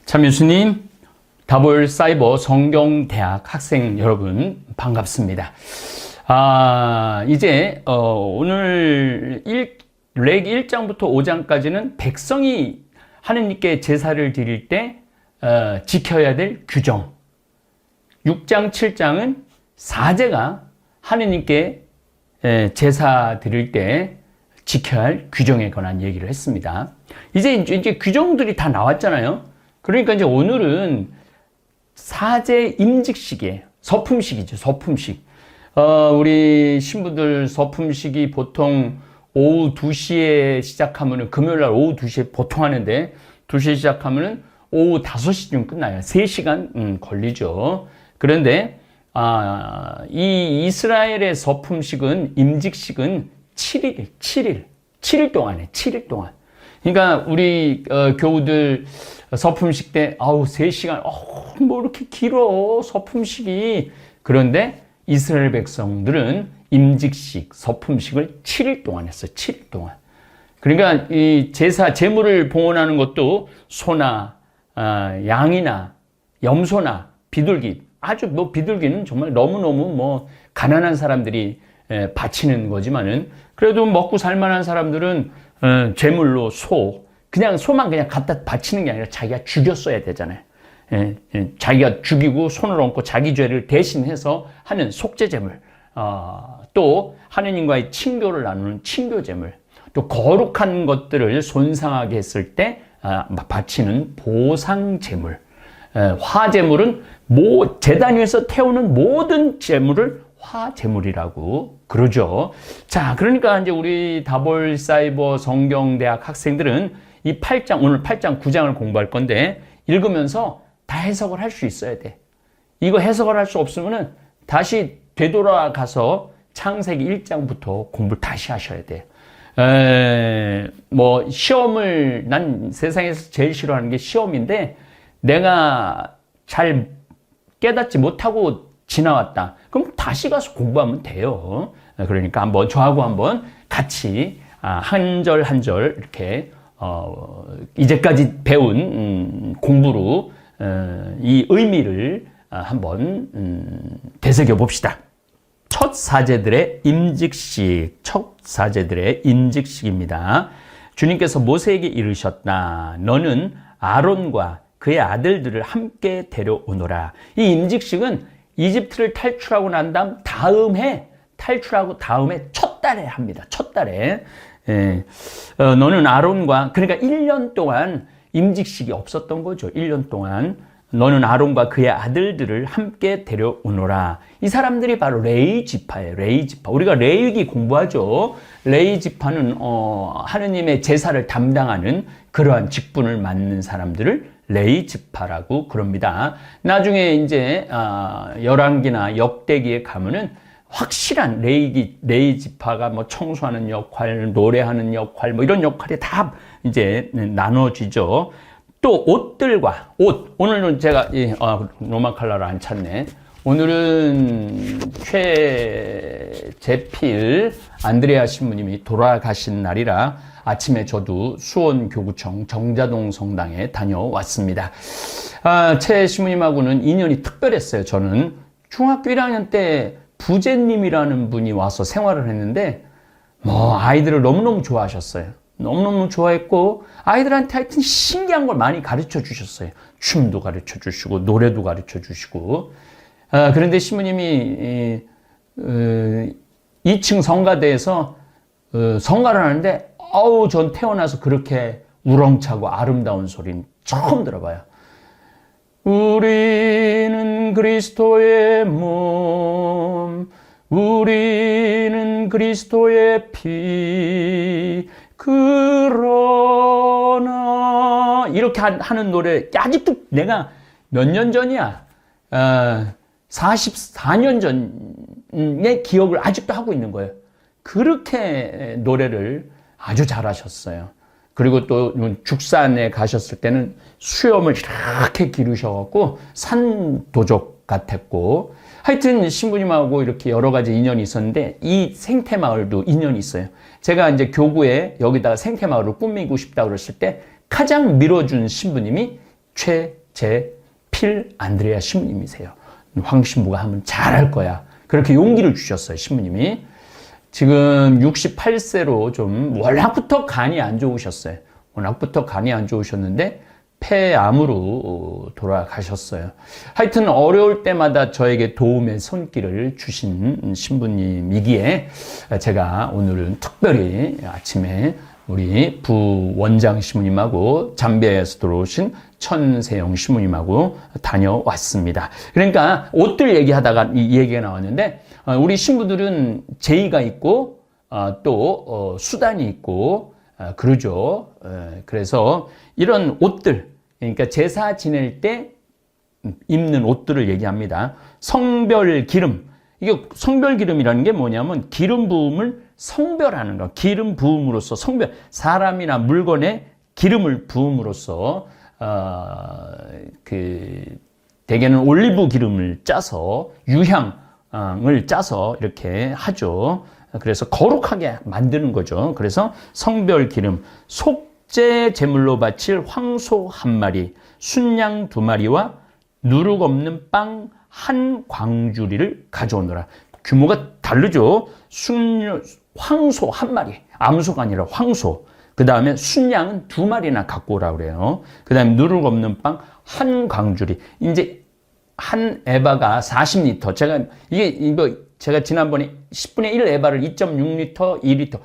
참여수님, 다볼 사이버 성경대학 학생 여러분 반갑습니다. 이제 오늘 레기 1장부터 5장까지는 백성이 하느님께 제사를 드릴 때 지켜야 될 규정, 6장 7장은 사제가 하느님께 제사 드릴 때 지켜야 할 규정에 관한 얘기를 했습니다. 이제 규정들이 다 나왔잖아요. 그러니까 이제 오늘은 사제 임직식이에요. 서품식이죠. 서품식. 우리 신부들 서품식이 보통 오후 2시에 시작하면은, 금요일 날 오후 2시에 보통 하는데, 2시에 시작하면은 오후 5시쯤 끝나요. 3시간 걸리죠. 그런데 이 이스라엘의 서품식은, 임직식은 7일 동안에 7일 동안. 그러니까 우리 교우들 서품식 때 3시간 뭐 이렇게 길어 서품식이. 그런데 이스라엘 백성들은 임직식 서품식을 7일 동안 했어요. 7일 동안. 그러니까 이 제사 제물을 봉헌하는 것도 소나 양이나 염소나 비둘기, 아주 뭐 비둘기는 정말 너무너무 뭐 가난한 사람들이 바치는 거지만은, 그래도 먹고 살만한 사람들은 제물로 그냥 소만 그냥 갖다 바치는 게 아니라 자기가 죽였어야 되잖아요. 자기가 죽이고 손을 얹고 자기 죄를 대신해서 하는 속죄제물, 또 하느님과의 친교를 나누는 친교제물, 또 거룩한 것들을 손상하게 했을 때 바치는 보상제물, 화제물은 제단 위에서 태우는 모든 제물을 화제물이라고 그러죠. 자, 그러니까 이제 우리 다볼 사이버 성경대학 학생들은 이 8장, 오늘 8장, 9장을 공부할 건데, 읽으면서 다 해석을 할 수 있어야 돼. 이거 해석을 할 수 없으면은 다시 되돌아가서 창세기 1장부터 공부를 다시 하셔야 돼요. 뭐 시험을, 난 세상에서 제일 싫어하는 게 시험인데, 내가 잘 깨닫지 못하고 지나왔다. 그럼 다시 가서 공부하면 돼요. 그러니까 저하고 한번 같이 한 절 한 절 이렇게 이제까지 배운 공부로 이 의미를 한번 되새겨 봅시다. 첫 사제들의 임직식입니다. 주님께서 모세에게 이르셨다. 너는 아론과 그의 아들들을 함께 데려오너라. 이 임직식은 이집트를 탈출하고 난 다음에 첫 달에 합니다. 첫 달에. 너는 아론과, 그러니까 1년 동안 임직식이 없었던 거죠. 1년 동안. 너는 아론과 그의 아들들을 함께 데려오너라. 이 사람들이 바로 레위 지파예요. 레위 지파. 우리가 레위기 공부하죠. 레위 지파는 하느님의 제사를 담당하는 그러한 직분을 맡는 사람들을 레위 지파라고 그럽니다. 나중에 이제 열왕기나 역대기에 가면은 확실한 레위 지파가 뭐 청소하는 역할, 노래하는 역할, 뭐 이런 역할이 다 이제 나눠지죠. 또 오늘은 제가 로마 컬러를 안 찾네. 오늘은 최재필 안드레아 신부님이 돌아가신 날이라 아침에 저도 수원교구청 정자동 성당에 다녀왔습니다. 최 신부님하고는 인연이 특별했어요. 저는 중학교 1학년 때 부제님이라는 분이 와서 생활을 했는데, 아이들을 너무너무 좋아하셨어요. 너무너무 좋아했고, 아이들한테 하여튼 신기한 걸 많이 가르쳐 주셨어요. 춤도 가르쳐 주시고, 노래도 가르쳐 주시고. 그런데 신부님이 2층 성가대에서 성가를 하는데, 전 태어나서 그렇게 우렁차고 아름다운 소리는 처음 들어봐요. 우리는 그리스도의 몸, 우리는 그리스도의 피, 그러나 이렇게 하는 노래, 아직도 내가 몇 년 전이야, 44년 전의 기억을 아직도 하고 있는 거예요. 그렇게 노래를 아주 잘하셨어요. 그리고 또 죽산에 가셨을 때는 수염을 이렇게 기르셔갖고 산도적 같았고, 하여튼 신부님하고 이렇게 여러 가지 인연이 있었는데, 이 생태마을도 인연이 있어요. 제가 이제 교구에 여기다가 생태마을을 꾸미고 싶다 그랬을 때 가장 밀어준 신부님이 최 제 필 안드레아 신부님이세요. 황 신부가 하면 잘할 거야. 그렇게 용기를 주셨어요, 신부님이. 지금 68세로 좀 워낙부터 간이 안 좋으셨어요. 워낙부터 간이 안 좋으셨는데 폐암으로 돌아가셨어요. 하여튼 어려울 때마다 저에게 도움의 손길을 주신 신부님이기에 제가 오늘은 특별히 아침에 우리 부원장 신부님하고 잠비아에서 들어오신 천세영 신부님하고 다녀왔습니다. 그러니까 옷들 얘기하다가 이 얘기가 나왔는데 우리 신부들은 제의가 있고 또 수단이 있고 그러죠. 그래서 이런 옷들, 그러니까 제사 지낼 때 입는 옷들을 얘기합니다. 성별 기름. 이게 성별 기름이라는 게 뭐냐면 기름 부음을 성별하는 거. 기름 부음으로써 성별, 사람이나 물건에 기름을 부음으로써 대개는 올리브 기름을 짜서 유향을 짜서 이렇게 하죠. 그래서 거룩하게 만드는 거죠. 그래서 성별 기름, 속죄 제물로 바칠 황소 1마리, 순양 2마리와 누룩 없는 빵 1광주리를 가져오너라. 규모가 다르죠. 황소 1마리, 암소가 아니라 황소. 그 다음에 순양은 2마리나 갖고 오라 그래요. 그 다음에 누룩 없는 빵 1광주리. 이제 한 에바가 40리터. 제가 지난번에 10분의 1 에바를 2.6리터, 2리터.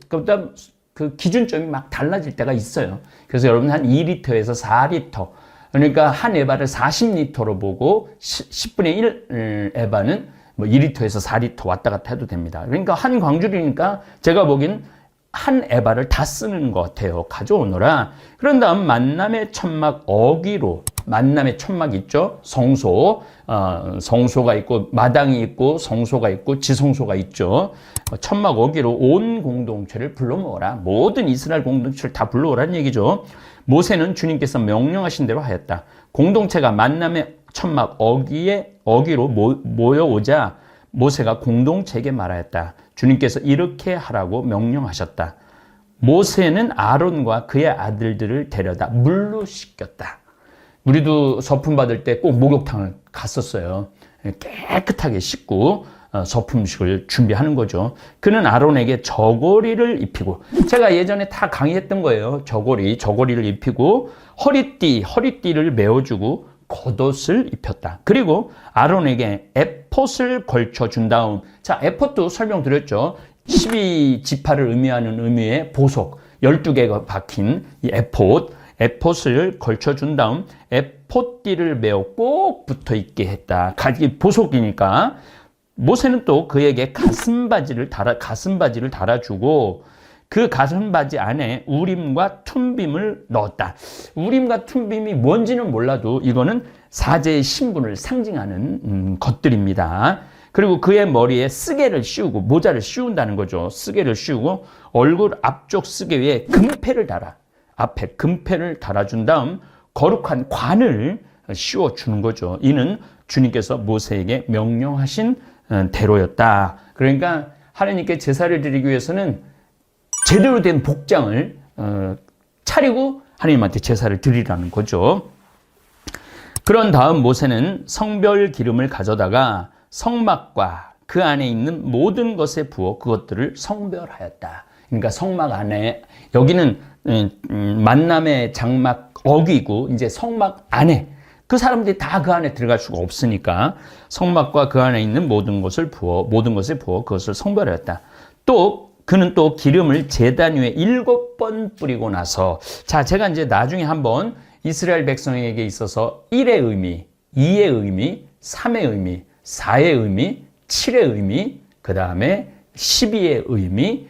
그다음 그 기준점이 막 달라질 때가 있어요. 그래서 여러분 한 2리터에서 4리터. 그러니까 한 에바를 40리터로 보고 10분의 1 에바는 뭐 2리터에서 4리터 왔다 갔다 해도 됩니다. 그러니까 한 광주리니까 제가 보기엔 한 에바를 다 쓰는 것 같아요. 가져오너라. 그런 다음 만남의 천막 어귀로, 만남의 천막 있죠? 성소, 성소가 있고 마당이 있고 성소가 있고 지성소가 있죠. 천막 어귀로 온 공동체를 불러 모으라. 모든 이스라엘 공동체를 다 불러오라는 얘기죠. 모세는 주님께서 명령하신 대로 하였다. 공동체가 만남의 천막 어귀로 모여오자 모세가 공동체에게 말하였다. 주님께서 이렇게 하라고 명령하셨다. 모세는 아론과 그의 아들들을 데려다 물로 씻겼다. 우리도 서품 받을 때 꼭 목욕탕을 갔었어요. 깨끗하게 씻고 서품식을 준비하는 거죠. 그는 아론에게 저고리를 입히고, 제가 예전에 다 강의했던 거예요. 저고리를 입히고 허리띠를 메어주고 겉옷을 입혔다. 그리고 아론에게 에폿을 걸쳐준 다음, 자, 에폿도 설명드렸죠. 12지파를 의미하는 의미의 보석 12개가 박힌 이 에폿을 걸쳐준 다음 에폿띠를 메어 꼭 붙어있게 했다. 보석이니까. 모세는 또 그에게 가슴바지를 달아주고 그 가슴바지 안에 우림과 툼빔을 넣었다. 우림과 툼빔이 뭔지는 몰라도 이거는 사제의 신분을 상징하는 것들입니다. 그리고 그의 머리에 쓰개를 씌우고, 모자를 씌운다는 거죠. 쓰개를 씌우고 얼굴 앞쪽 쓰개 위에 앞에 금패를 달아준 다음 거룩한 관을 씌워주는 거죠. 이는 주님께서 모세에게 명령하신 대로였다. 그러니까 하나님께 제사를 드리기 위해서는 제대로 된 복장을 차리고 하나님한테 제사를 드리라는 거죠. 그런 다음 모세는 성별 기름을 가져다가 성막과 그 안에 있는 모든 것에 부어 그것들을 성별하였다. 그러니까 성막 안에, 여기는 만남의 장막 어귀고, 이제 성막 안에 그 사람들이 다 그 안에 들어갈 수가 없으니까 성막과 그 안에 있는 모든 것에 부어 그것을 성별하였다. 또 그는 또 기름을 제단 위에 7번 뿌리고 나서, 자, 제가 이제 나중에 한번 이스라엘 백성에게 있어서 1의 의미, 2의 의미, 3의 의미, 4의 의미, 7의 의미, 그 다음에 12의 의미,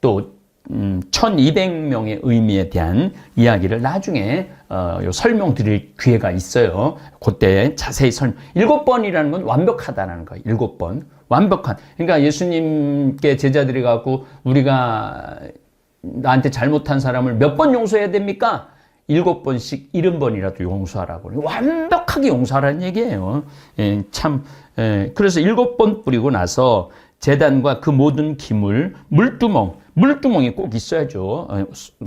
또 1200명의 의미에 대한 이야기를 나중에 설명드릴 기회가 있어요. 그때 자세히 7번이라는 건 완벽하다는 거예요. 7번. 완벽한. 그러니까 예수님께 제자들이 갖고 우리가 나한테 잘못한 사람을 몇 번 용서해야 됩니까? 7번씩 70번이라도 용서하라고. 완벽하게 용서하라는 얘기예요. 그래서 7번 뿌리고 나서 제단과 그 모든 기물, 물두멍이 꼭 있어야죠.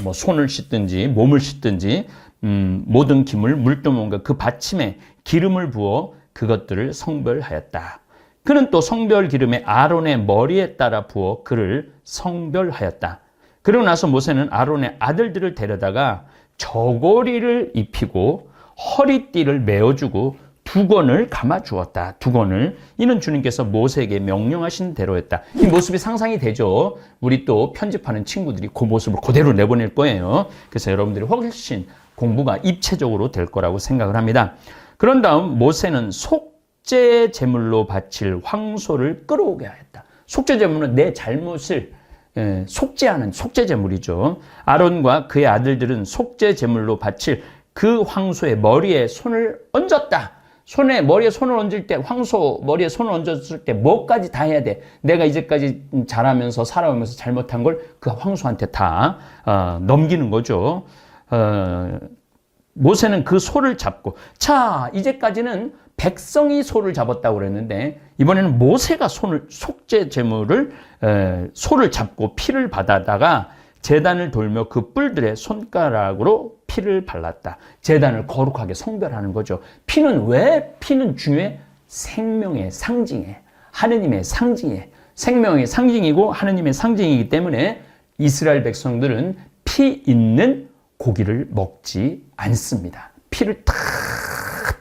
뭐 손을 씻든지 몸을 씻든지 모든 기물, 물두멍과 그 받침에 기름을 부어 그것들을 성별하였다. 그는 또 성별 기름에 아론의 머리에 따라 부어 그를 성별하였다. 그러고 나서 모세는 아론의 아들들을 데려다가 저고리를 입히고 허리띠를 메어주고 두건을 감아주었다. 두건을. 이는 주님께서 모세에게 명령하신 대로였다. 이 모습이 상상이 되죠. 우리 또 편집하는 친구들이 그 모습을 그대로 내보낼 거예요. 그래서 여러분들이 훨씬 공부가 입체적으로 될 거라고 생각을 합니다. 그런 다음 모세는 속죄 제물로 바칠 황소를 끌어오게 하였다. 속죄 제물은 내 잘못을 속죄하는 속죄 제물이죠. 아론과 그의 아들들은 속죄 제물로 바칠 그 황소의 머리에 손을 얹었다. 머리에 손을 얹을 때, 황소 머리에 손을 얹었을 때 뭐까지 다 해야 돼? 내가 이제까지 자라면서 살아오면서 잘못한 걸 그 황소한테 다 넘기는 거죠. 모세는 그 소를 잡고, 자, 이제까지는 백성이 소를 잡았다고 그랬는데 이번에는 모세가 속죄 제물을 소를 잡고 피를 받아다가 제단을 돌며 그 뿔들의 손가락으로 피를 발랐다. 제단을 거룩하게 성별하는 거죠. 피는 중요해? 생명의 상징이에요. 하느님의 상징이에요. 생명의 상징이고 하느님의 상징이기 때문에 이스라엘 백성들은 피 있는 고기를 먹지 않습니다. 피를 탁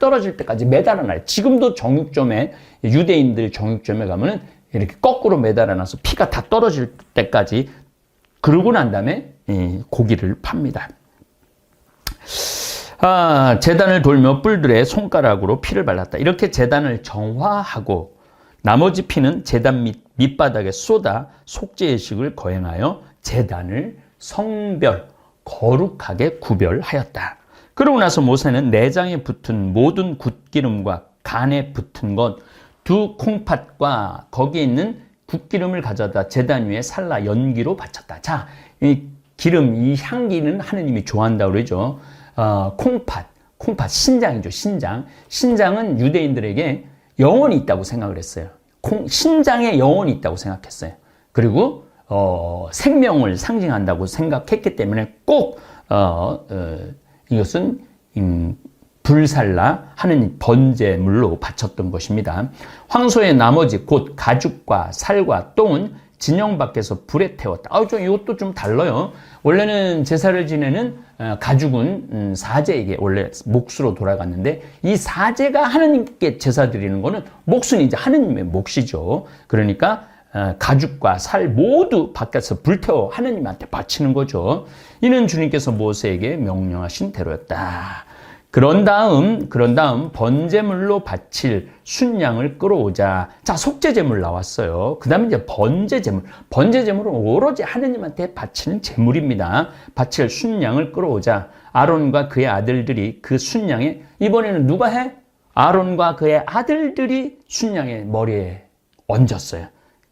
떨어질 때까지 매달아놔요. 지금도 정육점에, 유대인들 정육점에 가면은 이렇게 거꾸로 매달아놔서 피가 다 떨어질 때까지 그러고 난 다음에 고기를 팝니다. 제단을 돌며 뿔들의 손가락으로 피를 발랐다. 이렇게 제단을 정화하고 나머지 피는 제단 밑바닥에 쏟아 속죄의식을 거행하여 제단을 성별, 거룩하게 구별하였다. 그러고 나서 모세는 내장에 붙은 모든 굿기름과 간에 붙은 것, 두 콩팥과 거기에 있는 굿기름을 가져다 제단 위에 살라 연기로 바쳤다. 자, 이 기름, 이 향기는 하느님이 좋아한다고 그러죠. 콩팥, 신장이죠, 신장. 신장은 유대인들에게 영혼이 있다고 생각을 했어요. 신장에 영혼이 있다고 생각했어요. 그리고 생명을 상징한다고 생각했기 때문에 꼭 이것은 불살라 하는 번제물로 바쳤던 것입니다. 황소의 나머지 곧 가죽과 살과 똥은 진영 밖에서 불에 태웠다. 이것도 좀 달라요. 원래는 제사를 지내는 가죽은 사제에게 원래 몫으로 돌아갔는데 이 사제가 하느님께 제사 드리는 거는 몫은 이제 하느님의 몫이죠. 그러니까 가죽과 살 모두 밖에서 불태워 하느님한테 바치는 거죠. 이는 주님께서 모세에게 명령하신 대로였다. 그런 다음 번제물로 바칠 순양을 끌어오자. 자, 속죄제물 나왔어요. 그 다음에 이제 번제제물. 번제제물은 오로지 하느님한테 바치는 제물입니다. 바칠 순양을 끌어오자. 아론과 그의 아들들이 그 순양에, 이번에는 누가 해? 아론과 그의 아들들이 순양의 머리에 얹었어요.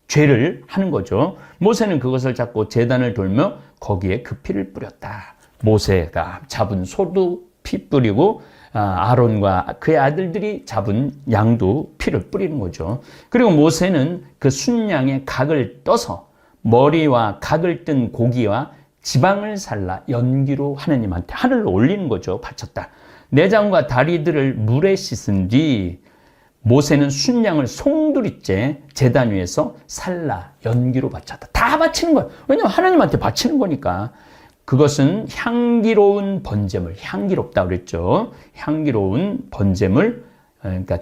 죄를 하는 거죠. 모세는 그것을 잡고 제단을 돌며 거기에 그 피를 뿌렸다. 모세가 잡은 소도 피 뿌리고 아론과 그의 아들들이 잡은 양도 피를 뿌리는 거죠. 그리고 모세는 그 순양의 각을 떠서 머리와 각을 뜬 고기와 지방을 살라 연기로 하느님한테 하늘로 올리는 거죠. 바쳤다. 내장과 다리들을 물에 씻은 뒤 모세는 순양을 송두리째 제단 위에서 살라 연기로 바쳤다. 다 바치는 거예요. 왜냐하면 하나님한테 바치는 거니까. 그것은 향기로운 번제물, 향기롭다 그랬죠. 향기로운 번제물, 그러니까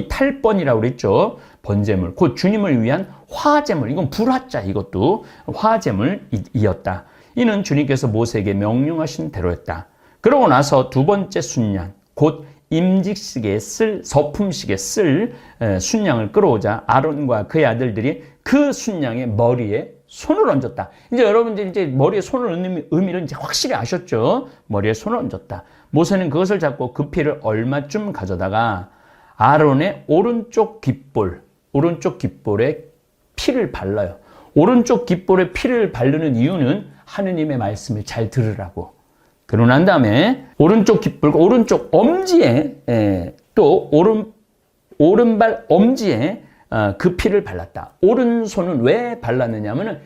탈번이라고 그랬죠. 번제물, 곧 주님을 위한 화제물, 이건 불화자, 이것도 화제물이었다. 이는 주님께서 모세에게 명령하신 대로였다. 그러고 나서 두 번째 순양, 곧 임직식에 서품식에 쓸 순양을 끌어오자 아론과 그의 아들들이 그 순양의 머리에 손을 얹었다. 이제 여러분들 이제 머리에 손을 얹는 의미를 이제 확실히 아셨죠? 머리에 손을 얹었다. 모세는 그것을 잡고 그 피를 얼마쯤 가져다가 아론의 오른쪽 깃볼에 피를 발라요. 오른쪽 깃볼에 피를 바르는 이유는 하느님의 말씀을 잘 들으라고. 그러고 난 다음에 오른쪽 깃볼, 오른쪽 엄지에 또 오른발 엄지에 그 피를 발랐다. 오른손은 왜 발랐느냐 하면은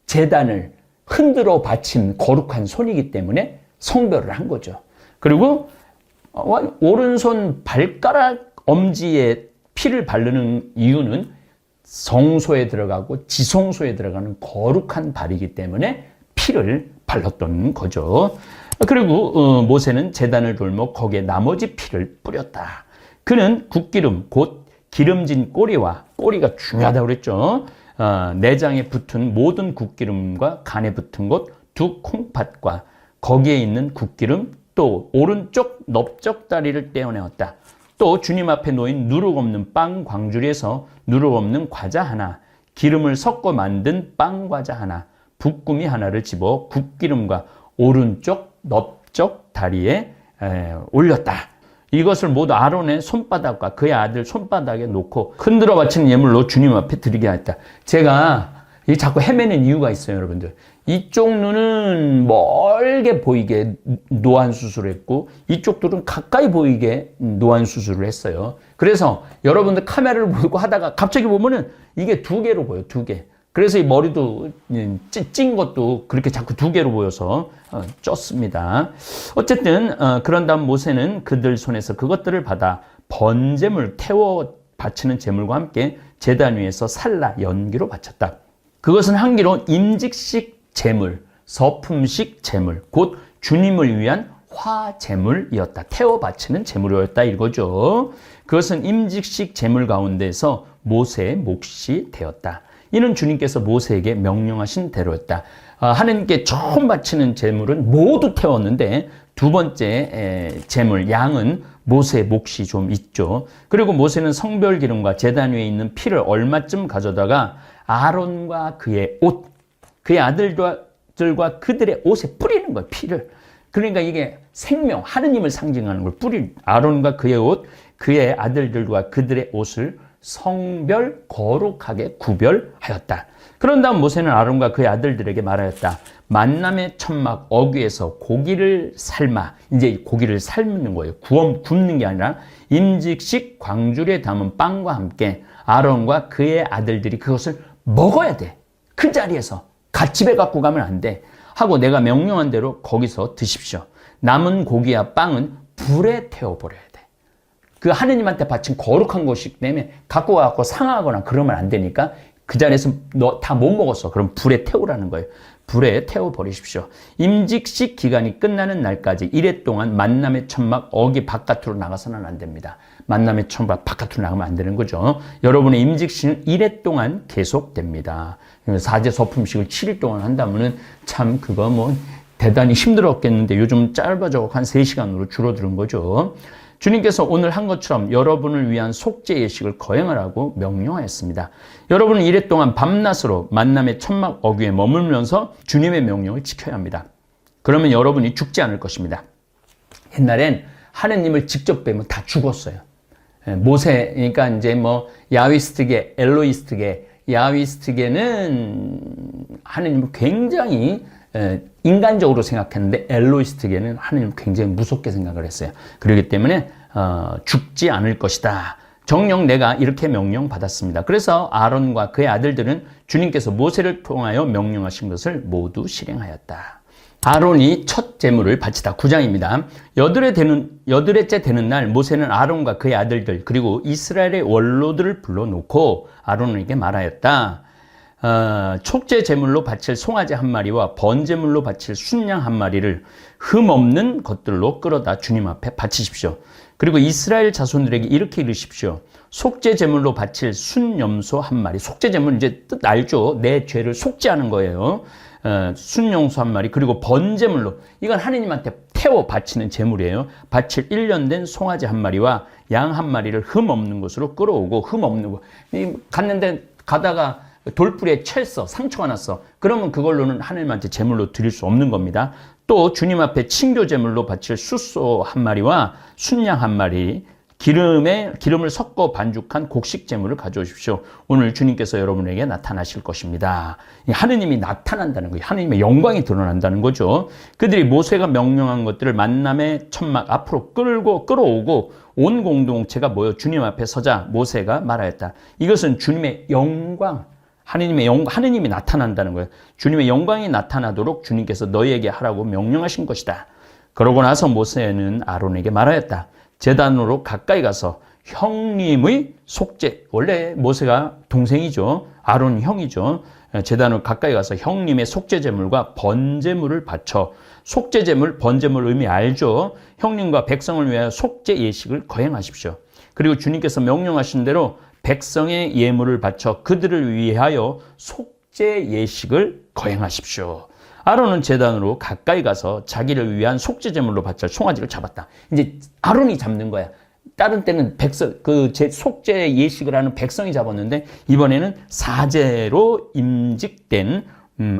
제단을 흔들어 바친 거룩한 손이기 때문에 성별을 한 거죠. 그리고 오른손 발가락 엄지에 피를 바르는 이유는 성소에 들어가고 지성소에 들어가는 거룩한 발이기 때문에 피를 발랐던 거죠. 그리고 모세는 제단을 돌며 거기에 나머지 피를 뿌렸다. 그는 굿기름 곧 기름진 꼬리와 꼬리가 중요하다고 그랬죠. 내장에 붙은 모든 굿기름과 간에 붙은 것 두 콩팥과 거기에 있는 굿기름 또 오른쪽 넓적 다리를 떼어내었다. 또 주님 앞에 놓인 누룩 없는 빵 광주리에서 누룩 없는 과자 하나, 기름을 섞어 만든 빵 과자 하나, 붓구미 하나를 집어 굿기름과 오른쪽 넓적 다리에 올렸다. 이것을 모두 아론의 손바닥과 그의 아들 손바닥에 놓고 흔들어 바치는 예물로 주님 앞에 드리게 하였다. 제가 자꾸 헤매는 이유가 있어요, 여러분들. 이쪽 눈은 멀게 보이게 노안 수술을 했고 이쪽 눈은 가까이 보이게 노안 수술을 했어요. 그래서 여러분들 카메라를 보고 하다가 갑자기 보면은 이게 두 개로 보여요, 두 개. 그래서 이 머리도 찐 것도 그렇게 자꾸 두 개로 보여서 쪘습니다. 어쨌든 그런 다음 모세는 그들 손에서 그것들을 받아 번제물 태워 바치는 제물과 함께 제단 위에서 살라 연기로 바쳤다. 그것은 한 기로 임직식 제물, 서품식 제물, 곧 주님을 위한 화제물이었다. 태워 바치는 제물이었다 이거죠. 그것은 임직식 제물 가운데서 모세의 몫이 되었다. 이는 주님께서 모세에게 명령하신 대로였다. 하나님께 처음 바치는 제물은 모두 태웠는데 두 번째 제물 양은 모세의 몫이 좀 있죠. 그리고 모세는 성별 기름과 제단 위에 있는 피를 얼마쯤 가져다가 아론과 그의 옷, 그의 아들들과 그들의 옷에 뿌리는 거예요, 피를. 그러니까 이게 생명, 하느님을 상징하는 걸 아론과 그의 옷, 그의 아들들과 그들의 옷을 성별 거룩하게 구별하였다. 그런 다음 모세는 아론과 그의 아들들에게 말하였다. 만남의 천막 어귀에서 고기를 삶아, 이제 고기를 삶는 거예요. 굽는 게 아니라 임직식 광주리에 담은 빵과 함께 아론과 그의 아들들이 그것을 먹어야 돼. 그 자리에서 집에 갖고 가면 안 돼. 하고 내가 명령한 대로 거기서 드십시오. 남은 고기와 빵은 불에 태워버려야 돼. 그 하느님한테 바친 거룩한 것이기 때문에 갖고 와서 상하거나 그러면 안 되니까 그 자리에서 너 다 못 먹었어. 그럼 불에 태우라는 거예요. 불에 태워버리십시오. 임직식 기간이 끝나는 날까지 이래 동안 만남의 천막 어기 바깥으로 나가서는 안 됩니다. 만남의 천막 바깥으로 나가면 안 되는 거죠. 여러분의 임직식은 이래 동안 계속됩니다. 사제 서품식을 7일 동안 한다면은 참 그거 뭐 대단히 힘들었겠는데 요즘 짧아져 한 3시간으로 줄어드는 거죠. 주님께서 오늘 한 것처럼 여러분을 위한 속죄 예식을 거행하라고 명령하였습니다. 여러분은 이래 동안 밤낮으로 만남의 천막 어귀에 머물면서 주님의 명령을 지켜야 합니다. 그러면 여러분이 죽지 않을 것입니다. 옛날엔 하느님을 직접 뵈면 다 죽었어요. 모세, 그러니까 이제 뭐 야위스트게, 엘로이스트게, 야위스트게는 하느님을 굉장히 인간적으로 생각했는데 엘로이스트게는 하느님을 굉장히 무섭게 생각을 했어요. 그렇기 때문에 죽지 않을 것이다. 정녕 내가 이렇게 명령받았습니다. 그래서 아론과 그의 아들들은 주님께서 모세를 통하여 명령하신 것을 모두 실행하였다. 아론이 첫 제물을 바치다. 9장입니다. 여드레째 되는 날 모세는 아론과 그의 아들들 그리고 이스라엘의 원로들을 불러놓고 아론에게 말하였다. 촉제 제물로 바칠 송아지 한 마리와 번제물로 바칠 순양 한 마리를 흠 없는 것들로 끌어다 주님 앞에 바치십시오. 그리고 이스라엘 자손들에게 이렇게 이르십시오. 속죄 제물로 바칠 순염소 한 마리. 속죄 제물 이제 뜻 알죠? 내 죄를 속죄하는 거예요. 순염소 한 마리. 그리고 번제물로 이건 하느님한테 태워 바치는 제물이에요. 바칠 1년 된 송아지 한 마리와 양 한 마리를 흠 없는 것으로 끌어오고 흠 없는 거. 갔는데 가다가 돌불에 쳤어. 상처가 났어. 그러면 그걸로는 하나님한테 제물로 드릴 수 없는 겁니다. 또 주님 앞에 친교 제물로 바칠 숫소 한 마리와 순양 한 마리, 기름을 섞어 반죽한 곡식 제물을 가져오십시오. 오늘 주님께서 여러분에게 나타나실 것입니다. 하느님이 나타난다는 거예요. 하느님의 영광이 드러난다는 거죠. 그들이 모세가 명령한 것들을 만남의 천막 앞으로 끌어오고 온 공동체가 모여 주님 앞에 서자 모세가 말하였다. 이것은 주님의 영광, 하느님이 나타난다는 거예요. 주님의 영광이 나타나도록 주님께서 너희에게 하라고 명령하신 것이다. 그러고 나서 모세는 아론에게 말하였다. 제단으로 가까이 가서 형님의 속죄, 원래 모세가 동생이죠. 아론 형이죠. 제단으로 가까이 가서 형님의 속죄제물과 번제물을 바쳐, 속죄제물, 번제물 의미 알죠? 형님과 백성을 위하여 속죄 예식을 거행하십시오. 그리고 주님께서 명령하신 대로 백성의 예물을 바쳐 그들을 위하여 속죄 예식을 거행하십시오. 아론은 제단으로 가까이 가서 자기를 위한 속죄제물로 바쳐 송아지를 잡았다. 이제 아론이 잡는 거야. 다른 때는 속죄 예식을 하는 백성이 잡았는데, 이번에는 사제로 임직된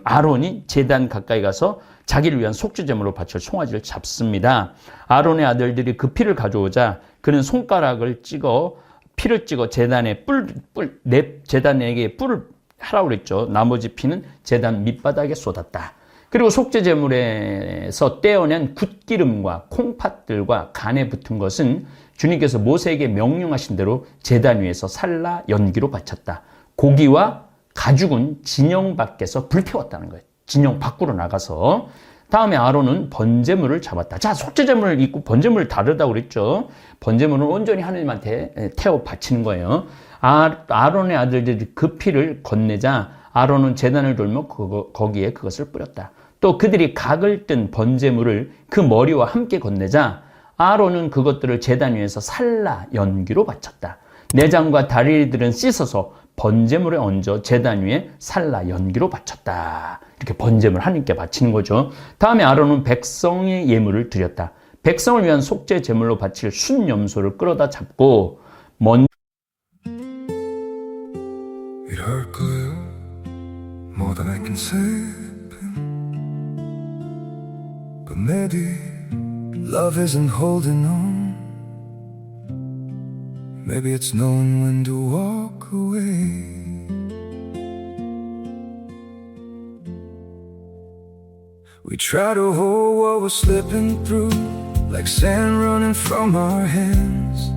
아론이 제단 가까이 가서 자기를 위한 속죄제물로 바쳐 송아지를 잡습니다. 아론의 아들들이 그 피를 가져오자 그는 손가락을 피를 찍어 제단에 제단에게 뿔을 하라고 그랬죠. 나머지 피는 제단 밑바닥에 쏟았다. 그리고 속죄제물에서 떼어낸 굿기름과 콩팥들과 간에 붙은 것은 주님께서 모세에게 명령하신 대로 제단 위에서 살라 연기로 바쳤다. 고기와 가죽은 진영 밖에서 불태웠다는 거예요. 진영 밖으로 나가서. 다음에 아론은 번제물을 잡았다. 자, 속죄제물을 있고 번제물을 다르다고 그랬죠. 번제물은 온전히 하느님한테 태워 바치는 거예요. 아론의 아들들이 그 피를 건네자 아론은 제단을 돌며 거기에 그것을 뿌렸다. 또 그들이 각을 뜬 번제물을 그 머리와 함께 건네자 아론은 그것들을 제단 위에서 살라 연기로 바쳤다. 내장과 다리들은 씻어서 번제물에 얹어 제단 위에 살라 연기로 바쳤다. 이렇게 번제물 하나님께 바치는 거죠. 다음에 아론은 백성의 예물을 드렸다. 백성을 위한 속죄 제물로 바칠 순염소를 끌어다 잡고 It hurt good, more than I can say. But maybe love isn't holding on. Maybe it's knowing when to walk away. We try to hold what we're slipping through, like sand running from our hands.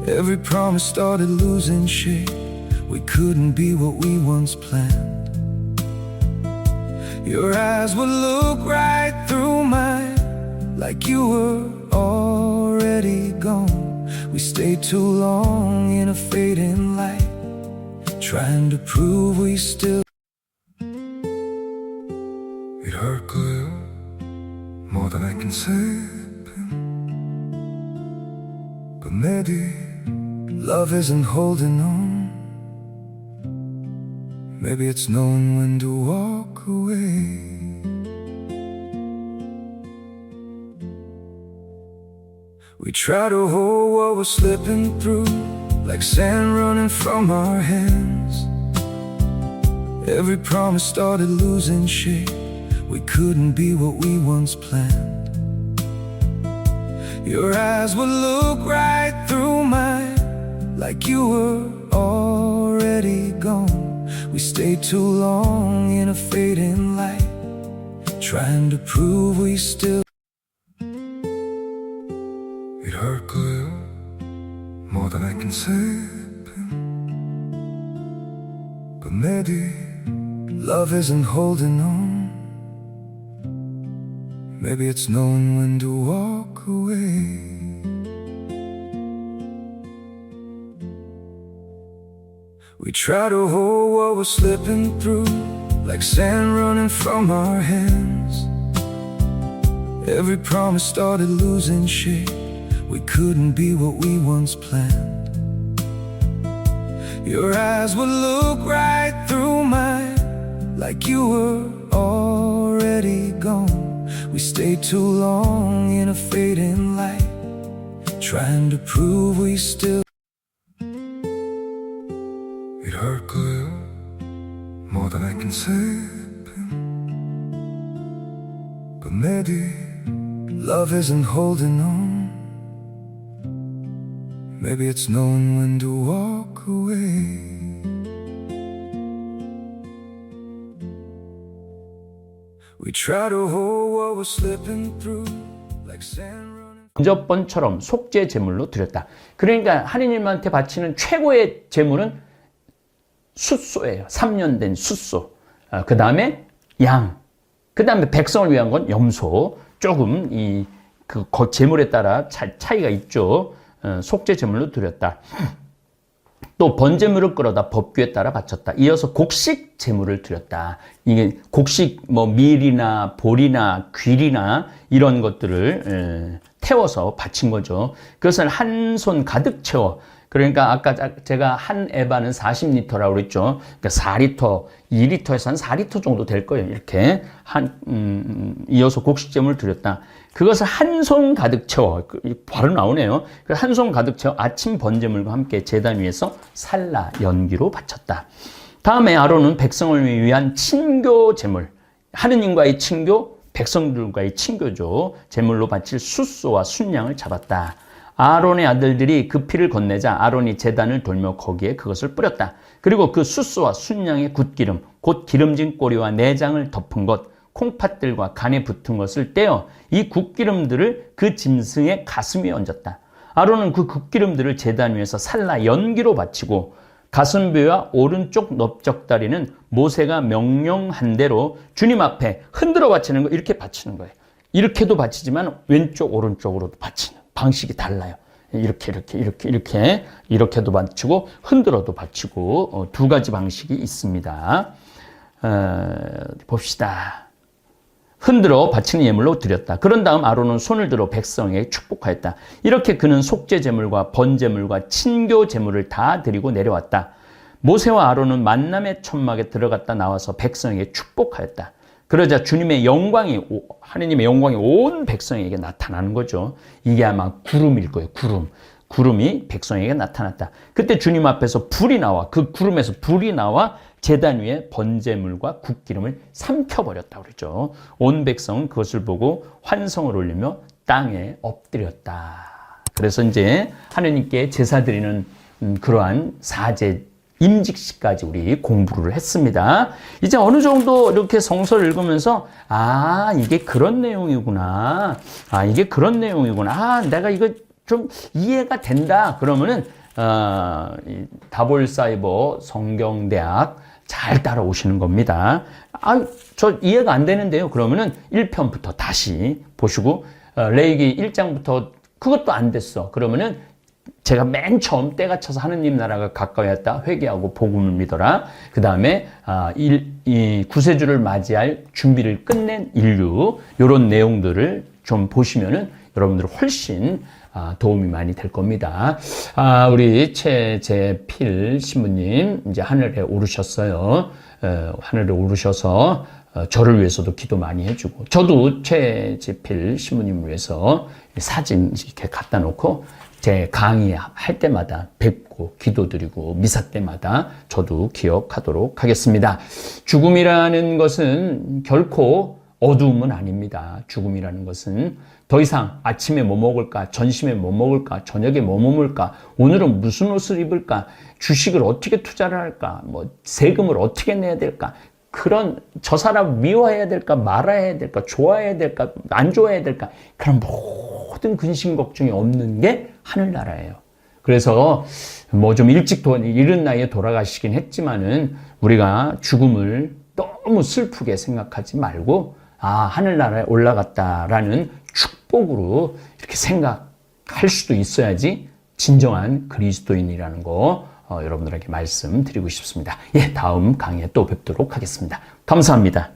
Every promise started losing shape. We couldn't be what we once planned. Your eyes would look right through mine, like you were already gone. We stayed too long in a fading light, trying to prove we still. It hurt good, more than I can say. But maybe love isn't holding on. Maybe it's knowing when to walk away. We try to hold what we're slipping through, like sand running from our hands. Every promise started losing shape. We couldn't be what we once planned. Your eyes would look right through mine, like you were already gone. We stayed too long in a fading light, trying to prove we still. It hurt good, more than I can say. But maybe love isn't holding on. Maybe it's knowing when to walk away. We try to hold what we're slipping through, like sand running from our hands. Every promise started losing shape. We couldn't be what we once planned. Your eyes would look right through mine, like you were already gone. We stayed too long in a fading light, trying to prove we still. It hurt good, more than I can say. But maybe love isn't holding on. Maybe it's knowing when to walk away. We try to hold what we're slipping through, like sand running. 번제번처럼 속죄 제물로 드렸다. 그러니까 하느님한테 바치는 최고의 제물은 숫소예요. 3년 된 숫소. 그 다음에 양. 그 다음에 백성을 위한 건 염소. 조금 그 제물에 따라 차이가 있죠. 속죄 제물로 드렸다. 또 번제물을 끌어다 법규에 따라 바쳤다. 이어서 곡식 제물을 드렸다. 이게 곡식 밀이나 보리나 귀리나 이런 것들을 태워서 바친 거죠. 그것을 한 손 가득 채워. 그러니까 아까 제가 한 에바는 40리터라고 그랬죠. 그러니까 4리터, 2리터에서 한 4리터 정도 될 거예요. 이렇게 이어서 곡식 제물을 드렸다. 그것을 한 손 가득 채워. 바로 나오네요. 한 손 가득 채워 아침 번제물과 함께 제단 위에서 살라 연기로 바쳤다. 다음에 아론은 백성을 위한 친교 제물, 하느님과의 친교, 백성들과의 친교죠. 제물로 바칠 숫소와 순양을 잡았다. 아론의 아들들이 그 피를 건네자 아론이 제단을 돌며 거기에 그것을 뿌렸다. 그리고 그 숫소와 순양의 굿기름, 곧 기름진 꼬리와 내장을 덮은 것, 콩팥들과 간에 붙은 것을 떼어 이 굿기름들을 그 짐승의 가슴 위에 얹었다. 아론은 그 굿기름들을 제단 위에서 살라 연기로 바치고 가슴뼈와 오른쪽 넓적다리는 모세가 명령한 대로 주님 앞에 흔들어 바치는 거, 이렇게 바치는 거예요. 이렇게도 바치지만 왼쪽 오른쪽으로도 바치는 방식이 달라요. 이렇게도 바치고 흔들어도 바치고 두 가지 방식이 있습니다. 봅시다. 흔들어 바치는 예물로 드렸다. 그런 다음 아론은 손을 들어 백성에게 축복하였다. 이렇게 그는 속죄 제물과 번제물과 친교 제물을 다 드리고 내려왔다. 모세와 아론은 만남의 천막에 들어갔다 나와서 백성에게 축복하였다. 그러자 주님의 영광이, 하느님의 영광이 온 백성에게 나타나는 거죠. 이게 아마 구름일 거예요. 구름이 백성에게 나타났다. 그때 주님 앞에서 불이 나와, 그 구름에서 불이 나와 제단 위에 번제물과 굿기름을 삼켜버렸다 그러죠. 온 백성은 그것을 보고 환성을 올리며 땅에 엎드렸다. 그래서 이제 하느님께 제사 드리는 그러한 사제 임직시까지 우리 공부를 했습니다. 이제 어느 정도 이렇게 성서를 읽으면서 이게 그런 내용이구나. 이게 그런 내용이구나. 내가 이거 좀 이해가 된다. 그러면은 다볼사이버 성경대학 잘 따라오시는 겁니다. 저 이해가 안 되는데요. 그러면은 1편부터 다시 보시고 레위기 1장부터 그것도 안 됐어. 그러면은 제가 맨 처음 때가 차서 하느님 나라가 가까이 왔다. 회개하고 복음을 믿어라. 그 다음에 이 구세주를 맞이할 준비를 끝낸 인류, 이런 내용들을 좀 보시면은 여러분들 훨씬 도움이 많이 될 겁니다. 우리 최재필 신부님 이제 하늘에 오르셨어요. 하늘에 오르셔서 저를 위해서도 기도 많이 해주고, 저도 최재필 신부님을 위해서 사진 이렇게 갖다 놓고 제 강의할 때마다 뵙고 기도드리고 미사 때마다 저도 기억하도록 하겠습니다. 죽음이라는 것은 결코 어두움은 아닙니다. 죽음이라는 것은 더 이상 아침에 뭐 먹을까, 점심에 뭐 먹을까, 저녁에 뭐 먹을까, 오늘은 무슨 옷을 입을까, 주식을 어떻게 투자를 할까, 세금을 어떻게 내야 될까, 그런 저 사람 미워해야 될까, 말아야 될까, 좋아해야 될까, 안 좋아해야 될까, 그런 모든 근심 걱정이 없는 게 하늘나라예요. 그래서 좀 일찍 이른 나이에 돌아가시긴 했지만은 우리가 죽음을 너무 슬프게 생각하지 말고 하늘나라에 올라갔다라는 축복으로 이렇게 생각할 수도 있어야지 진정한 그리스도인이라는 거 여러분들에게 말씀드리고 싶습니다. 다음 강의에 또 뵙도록 하겠습니다. 감사합니다.